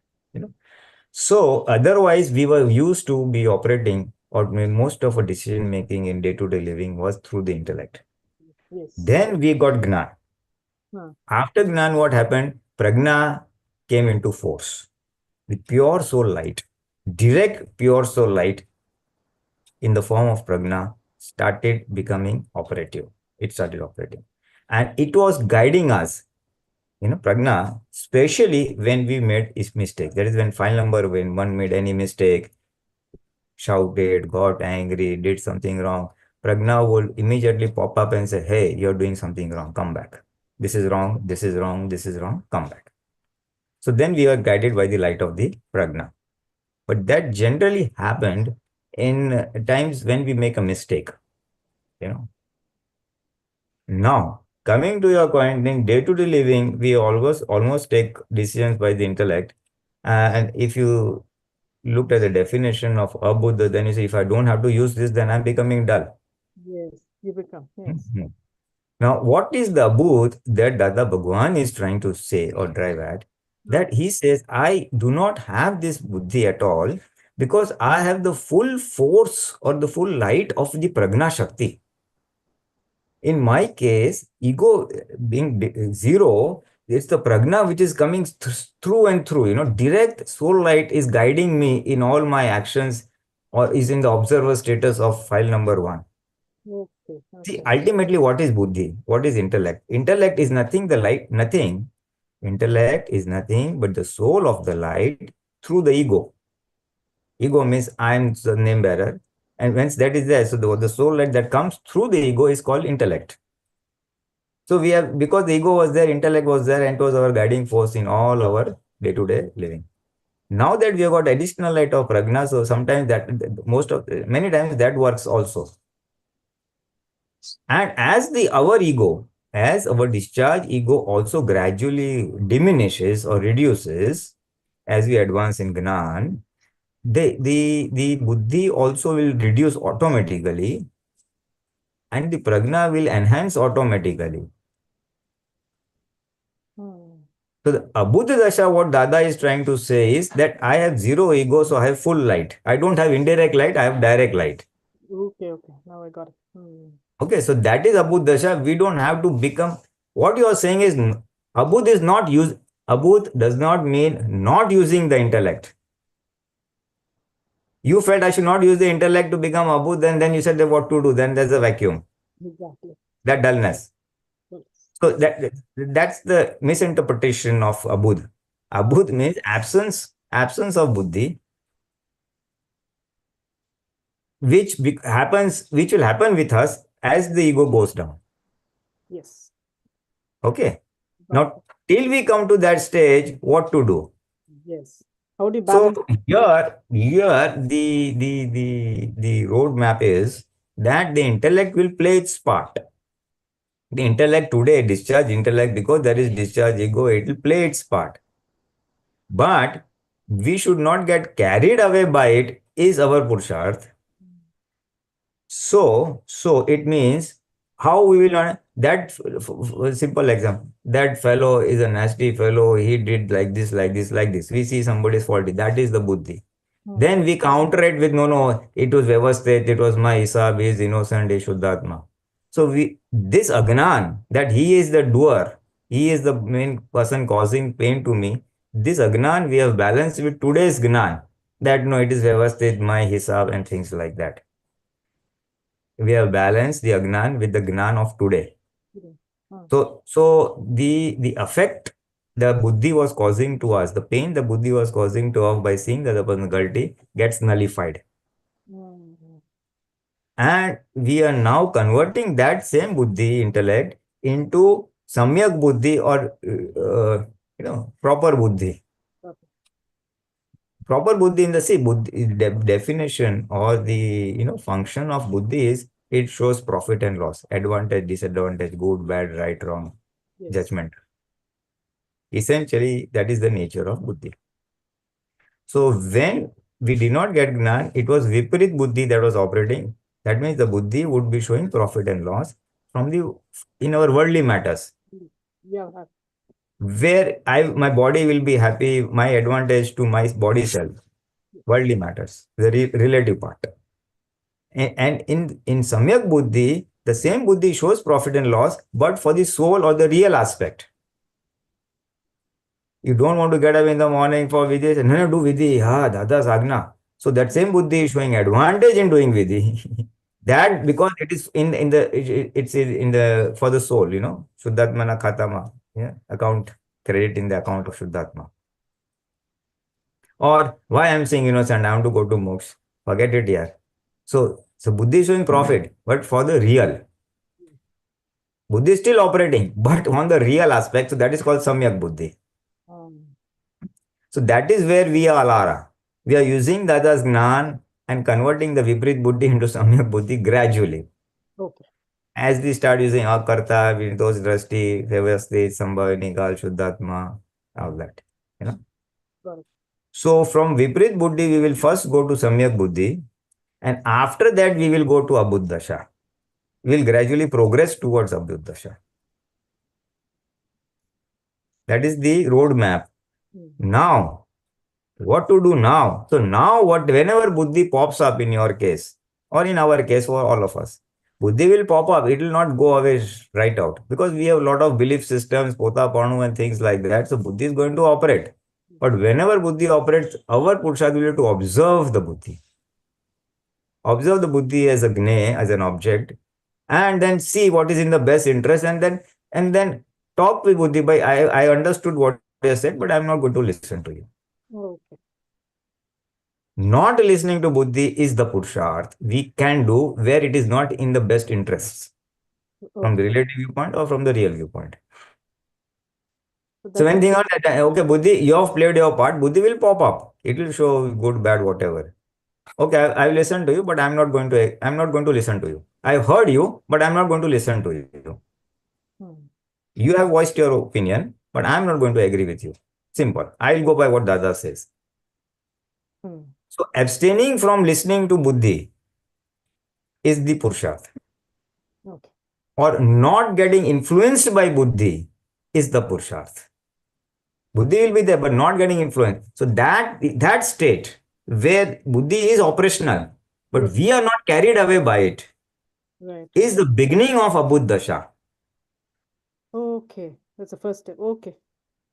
So otherwise, we were used to be operating, or most of our decision making in day-to-day living was through the intellect. yes. Then we got Gnan. After Gnan, what happened? Prajna came into force, the pure soul light. direct pure soul light in the form of prajna started becoming operative. It started operating. And it was guiding us, prajna, especially when we made mistakes. That is when file number, when one made any mistake, shouted, got angry, did something wrong, prajna will immediately pop up and say, hey, you're doing something wrong, come back. This is wrong, this is wrong, this is wrong, come back. So then we are guided by the light of the prajna. But that generally happened in times when we make a mistake. Now, coming to your point, in day-to-day living, we almost take decisions by the intellect. And if you looked at the definition of Buddha, then you say, if I don't have to use this, then I'm becoming dull. Yes, you become. Yes. Now, what is the Buddha that Dada Bhagwan is trying to say or drive at? That he says, I do not have this buddhi at all because I have the full force or the full light of the prajna shakti. In my case, ego being zero, it's the prajna which is coming through and through. Direct soul light is guiding me in all my actions or is in the observer status of file number 1. Okay. See, ultimately, what is buddhi? What is intellect? Intellect is nothing, the light, nothing. Intellect is nothing but the soul of the light through the ego. Ego means I am the name bearer. And once that is there, so the soul light that comes through the ego is called intellect. So we have, because the ego was there, intellect was there, and it was our guiding force in all our day-to-day living. Now that we have got additional light of prajna, so sometimes many times that works also. And as our discharge ego also gradually diminishes or reduces as we advance in Gnan, the buddhi also will reduce automatically and the prajna will enhance automatically. So the Abhuddha Dasha, what Dada is trying to say is that I have zero ego, so I have full light. I don't have indirect light, I have direct light. Okay. Now I got it. Okay, so that is Abhuddha Dasha. We don't have to become, what you are saying is, Abhuddha is not use. Abhuddha does not mean not using the intellect. You felt I should not use the intellect to become Abhuddha, and then you said that what to do, then there's a vacuum. Exactly. That dullness. So that's the misinterpretation of Abhuddha. Abhuddha means absence of buddhi, which will happen with us as the ego goes down. Yes. Okay. Now, till we come to that stage, what to do? Yes. How do you balance? So here the roadmap is that the intellect will play its part. The intellect today, discharge intellect, because there is discharge ego, it will play its part. But we should not get carried away by it, is our Purusharth. So it means how we will learn that simple example. That fellow is a nasty fellow. He did like this. We see somebody is faulty. That is the buddhi. Then we counter it with no, it was Vyavasthit, it was my Isab, he is innocent, he is Shuddhatma. So this Agnan, that he is the doer, he is the main person causing pain to me, this Agnan we have balanced with today's Gnan, that no, it is Vyavasthit, my Hisab and things like that. We have balanced the Agnan with the Gnan of today. So the effect the buddhi was causing to us, the pain the buddhi was causing to us by seeing the other person guilty gets nullified. And we are now converting that same buddhi, intellect, into samyak buddhi or proper buddhi. Proper buddhi in the buddhi, definition or the function of buddhi is it shows profit and loss, advantage, disadvantage, good, bad, right, wrong, judgment. Essentially, that is the nature of buddhi. So when we did not get Gnan, it was Viparit buddhi that was operating. That means the buddhi would be showing profit and loss in our worldly matters. Yeah. Where my body will be happy, my advantage to my body self. Worldly matters, the relative part. And in Samyak buddhi, the same buddhi shows profit and loss, but for the soul or the real aspect. You don't want to get up in the morning for vidhi. No, do vidhi. Dada's agna. So that same buddhi is showing advantage in doing vidhi. That because it is it's in the for the soul, Shuddhatmana khatama, account credit in the account of Shuddhatma. Or why I'm saying innocent, I want to go to moksha. Forget it here. So buddhi is showing profit, but for the real. Buddhi is still operating, but on the real aspect, so that is called samyak buddhi. So that is where we all are. We are using Dada's Gnan and converting the Viprit Buddhi into Samyak Buddhi gradually. Okay. As we start using Akarta, those Drashti, Vyavasthit, Sambhav, Nikal, Shuddhatma, all that. Got it. So from Viprit Buddhi, we will first go to Samyak Buddhi, and after that, we will go to Abuddhasha. We will gradually progress towards Abuddhasha. That is the roadmap. Now, what to do now? So now, whenever Buddhi pops up in your case, or in our case, for all of us, Buddhi will pop up. It will not go away right out because we have a lot of belief systems, Pota Panu and things like that. So Buddhi is going to operate. But whenever Buddhi operates, our Purusharth will be to observe the Buddhi. Observe the Buddhi as a Gne, as an object, and then see what is in the best interest, and then talk with Buddhi. I understood what you said, but I'm not going to listen to you. Okay. Not listening to Buddhi is the Purusharth we can do where it is not in the best interests from the relative viewpoint or from the real viewpoint. So when things are that, okay, Buddhi, you have played your part, Buddhi will pop up. It will show good, bad, whatever. Okay, I will listen to you, but I'm not going to listen to you. I heard you, but I'm not going to listen to you. You have voiced your opinion, but I'm not going to agree with you. Simple. I'll go by what Dada says. So abstaining from listening to Buddhi is the Purusharth. Okay. Or not getting influenced by Buddhi is the Purusharth. Buddhi will be there, but not getting influenced. So that state where Buddhi is operational, but we are not carried away by it, is the beginning of Abuddhasha. Okay. That's the first step. Okay.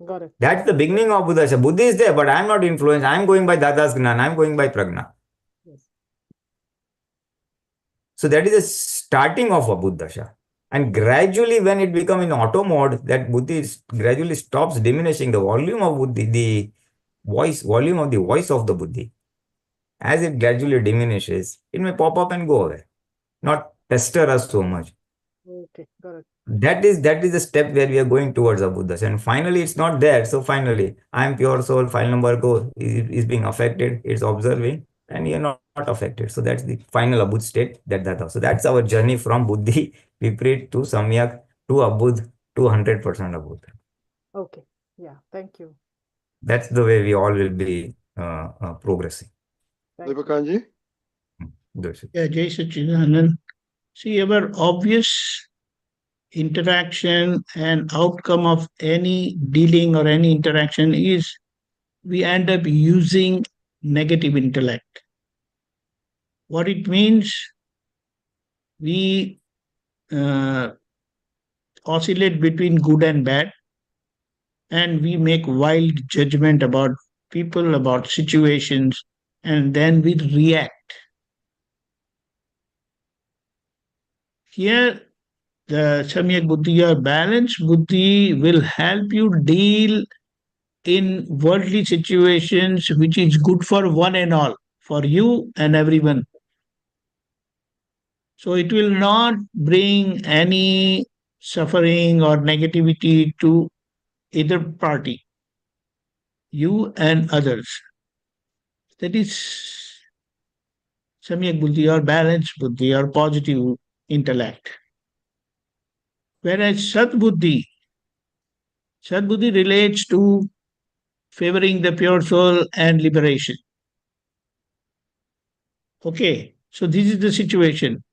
Got it. That's the beginning of Buddhasha. Buddhi is there, but I'm not influenced. I'm going by Dada's Gnan. I'm going by Prajna. Yes. So that is the starting of Abuddhasha. And gradually, when it becomes in auto mode, that Buddhi gradually stops diminishing the volume of Buddhi, the volume of the voice of the Buddhi. As it gradually diminishes, it may pop up and go away, not pester us so much. Okay, got it. That is the step where we are going towards Abuddhasha. And finally, it's not there. So finally, I am pure soul, file number go is being affected, it's observing, and you're not affected. So that's the final Abudh state that. So that's our journey from Buddhi, Viprit to Samyak to Abudh to 100% Abudh. Okay. Yeah. Thank you. That's the way we all will be progressing. Deepakanandji? Yeah, Jai Satchidanand. See, our obvious interaction and outcome of any dealing or any interaction is we end up using negative intellect. What it means, we oscillate between good and bad, and we make wild judgment about people, about situations, and then we react. Here, the Samyak Buddhi or balanced Buddhi will help you deal in worldly situations which is good for one and all, for you and everyone. So it will not bring any suffering or negativity to either party, you and others. That is Samyak Buddhi or balanced Buddhi or positive intellect. Whereas Sadbuddhi relates to favoring the pure soul and liberation. Okay, so this is the situation.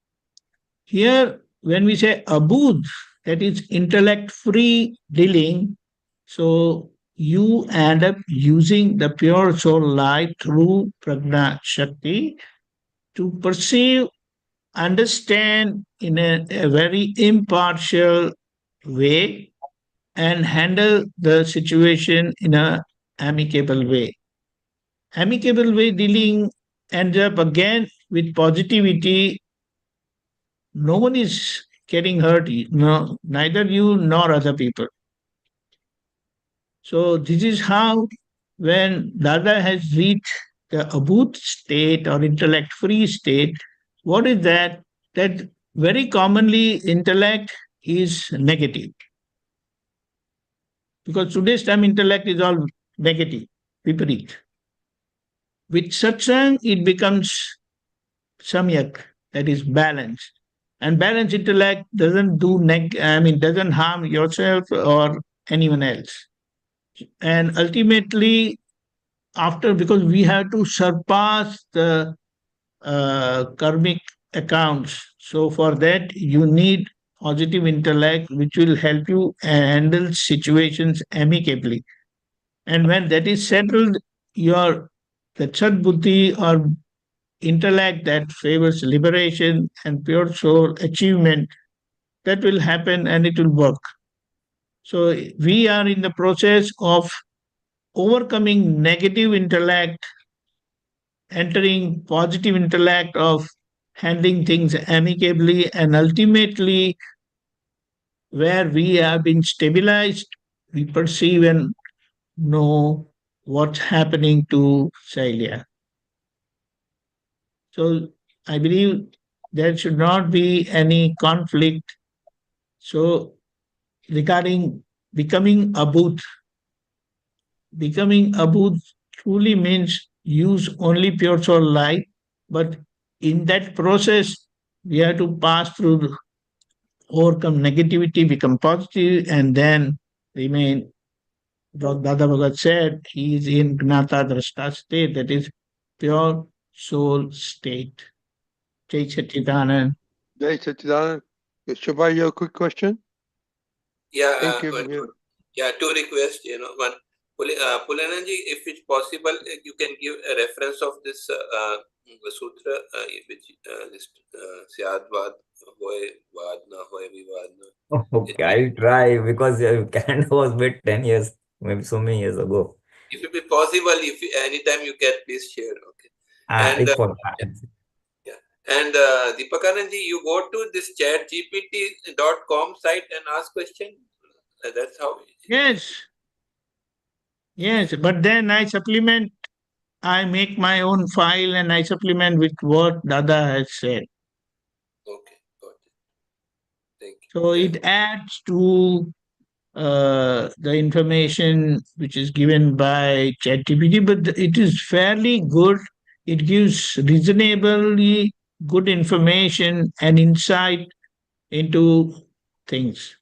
Here, when we say abudh, that is intellect-free dealing, so you end up using the pure soul light through prajna shakti to perceive, understand in a very impartial way and handle the situation in a amicable way. Amicable way dealing ends up again with positivity, no one is getting hurt, no, neither you nor other people. So this is how, when Dada has reached the abut state or intellect free state, what is that? That very commonly intellect is negative. Because today's time intellect is all negative, viparit. With satsang, it becomes samyak, that is balanced. And balanced intellect doesn't doesn't harm yourself or anyone else. And ultimately, because we have to surpass the karmic accounts. So for that, you need positive intellect, which will help you handle situations amicably. And when that is settled, your the Chad Buddhi or intellect that favors liberation and pure soul achievement, that will happen and it will work. So we are in the process of overcoming negative intellect, entering positive intellect of handling things amicably, and ultimately, where we have been stabilized, we perceive and know what's happening to Celia. So I believe there should not be any conflict. So regarding becoming abut truly means use only pure soul light, but in that process, we have to pass through, overcome negativity, become positive, and then remain. Dada Bhagwan said he is in Gnata Drashta state, that is pure soul state. Jai Satchidanand. Jai Satchidanand. Shubha, you have a quick question? Yeah, Thank you. Two requests, one. Pulinanandji, if it's possible, you can give a reference of this sutra, which this Syadwad, hoy vad na, hoy vivad na. Okay, I'll try because Canada was made 10 years, maybe so many years ago. If it be possible, if anytime you can, please share. Okay. And Deepakanandji, you go to this chatgpt.com site and ask question. That's how. Yes, but then I supplement. I make my own file and I supplement with what Dada has said. Okay, got it. Thank you. So it adds to the information which is given by ChatGPT, but it is fairly good. It gives reasonably good information and insight into things.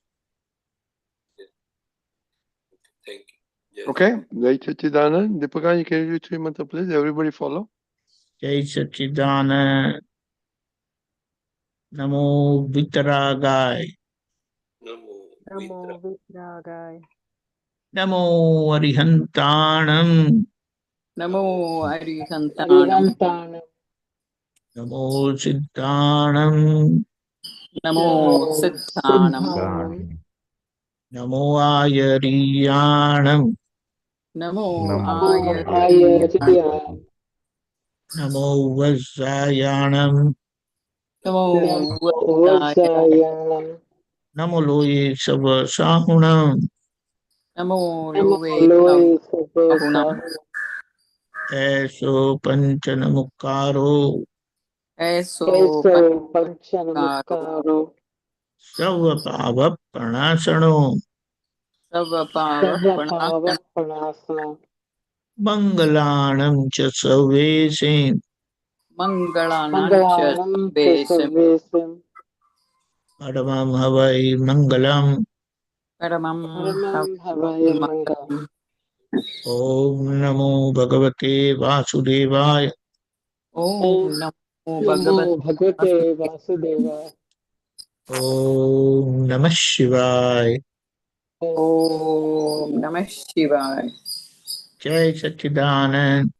Thank you. Yes. Okay. Jai Satchidanand. Deepakanji, can you do 3 mantra, please? Everybody follow. Jai Satchidanand. Namo Vitaragaya. Namo Vitragaya. Namo Arihantanam. Namo Arihantanam. Namo Siddhanam. Namo Siddhanam. Namo Ayariyanam. Namo Ayariyanam. Namo Vasayanam. Namo Vasayanam. Namo Loye Savasahunam. Namo Loye Savasahunam. Eso Panchanamukaro. Eso Panchanamukaro. Savapava Pranasano. Savapava Pranasano. Mangalanam cha Savesim. Mangalanam cha Savesim. Paramam Havai Mangalam. Paramam Havai Mangalam. Om Namo Bhagavate Vasudevaya. Om Namo Bhagavate Vasudevaya. Om Namah Shivaya. Om Namah Shivaya. Jai Satchidanand.